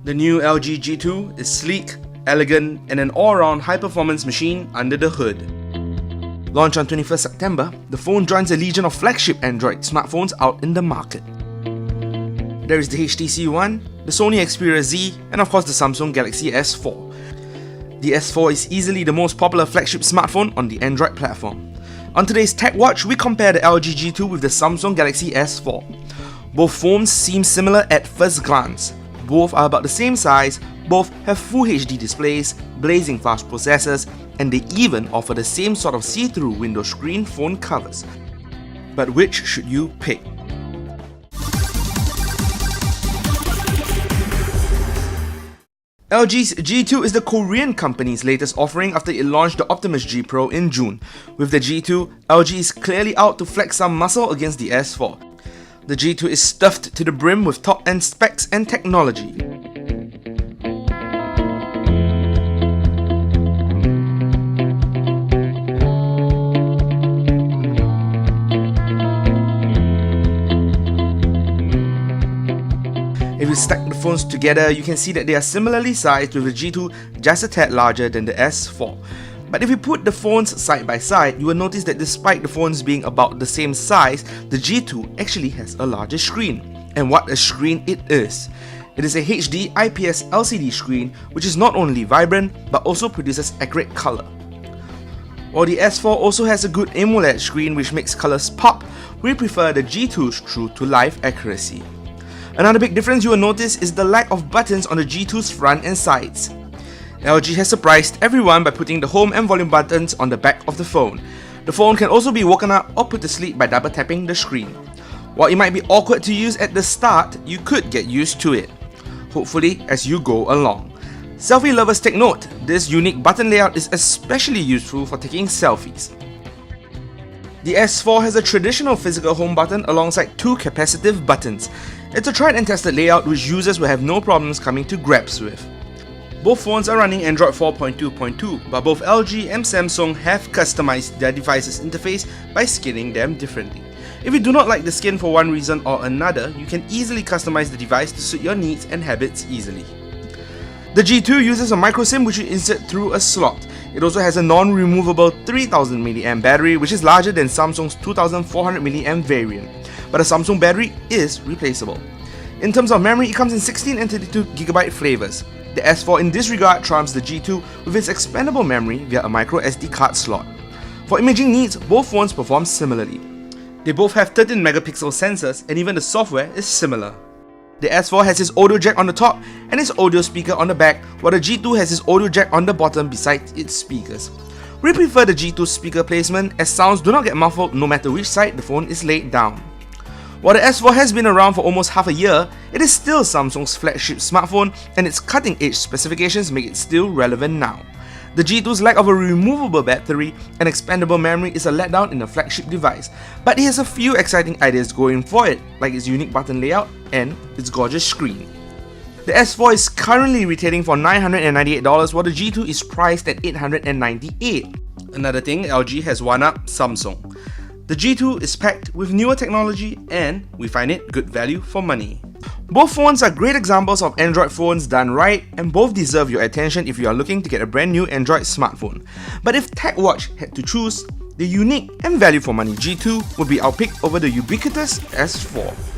The new LG G2 is sleek, elegant, and an all-round high-performance machine under the hood. Launched on 21st September, the phone joins a legion of flagship Android smartphones out in the market. There is the HTC One, the Sony Xperia Z, and of course the Samsung Galaxy S4. The S4 is easily the most popular flagship smartphone on the Android platform. On today's Techwatch, we compare the LG G2 with the Samsung Galaxy S4. Both phones seem similar at first glance. Both are about the same size, both have Full HD displays, blazing fast processors, and they even offer the same sort of see-through window screen phone covers. But which should you pick? LG's G2 is the Korean company's latest offering after it launched the Optimus G Pro in June. With the G2, LG is clearly out to flex some muscle against the S4. The G2 is stuffed to the brim with top-end specs and technology. If you stack the phones together, you can see that they are similarly sized, with the G2 just a tad larger than the S4. But if you put the phones side by side, you will notice that despite the phones being about the same size, the G2 actually has a larger screen. And what a screen it is! It is a HD IPS LCD screen which is not only vibrant but also produces accurate color. While the S4 also has a good AMOLED screen which makes colors pop, we prefer the G2's true-to-life accuracy. Another big difference you will notice is the lack of buttons on the G2's front and sides. LG has surprised everyone by putting the home and volume buttons on the back of the phone. The phone can also be woken up or put to sleep by double tapping the screen. While it might be awkward to use at the start, you could get used to it. Hopefully as you go along. Selfie lovers take note, this unique button layout is especially useful for taking selfies. The S4 has a traditional physical home button alongside two capacitive buttons. It's a tried and tested layout which users will have no problems coming to grips with. Both phones are running Android 4.2.2, but both LG and Samsung have customized their device's interface by skinning them differently. If you do not like the skin for one reason or another, you can easily customize the device to suit your needs and habits easily. The G2 uses a micro SIM which you insert through a slot. It also has a non-removable 3000 mAh battery which is larger than Samsung's 2400 mAh variant, but a Samsung battery is replaceable. In terms of memory, it comes in 16 and 32GB flavors. The S4 in this regard trumps the G2 with its expandable memory via a micro SD card slot. For imaging needs, both phones perform similarly. They both have 13 megapixel sensors and even the software is similar. The S4 has its audio jack on the top and its audio speaker on the back, while the G2 has its audio jack on the bottom besides its speakers. We prefer the G2 speaker placement as sounds do not get muffled no matter which side the phone is laid down. While the S4 has been around for almost half a year, it is still Samsung's flagship smartphone and its cutting-edge specifications make it still relevant now. The G2's lack of a removable battery and expandable memory is a letdown in a flagship device, but it has a few exciting ideas going for it, like its unique button layout and its gorgeous screen. The S4 is currently retailing for $998 while the G2 is priced at $898. Another thing, LG has one-upped Samsung. The G2 is packed with newer technology and we find it good value for money. Both phones are great examples of Android phones done right and both deserve your attention if you are looking to get a brand new Android smartphone. But if Techwatch had to choose, the unique and value for money G2 would be our pick over the ubiquitous S4.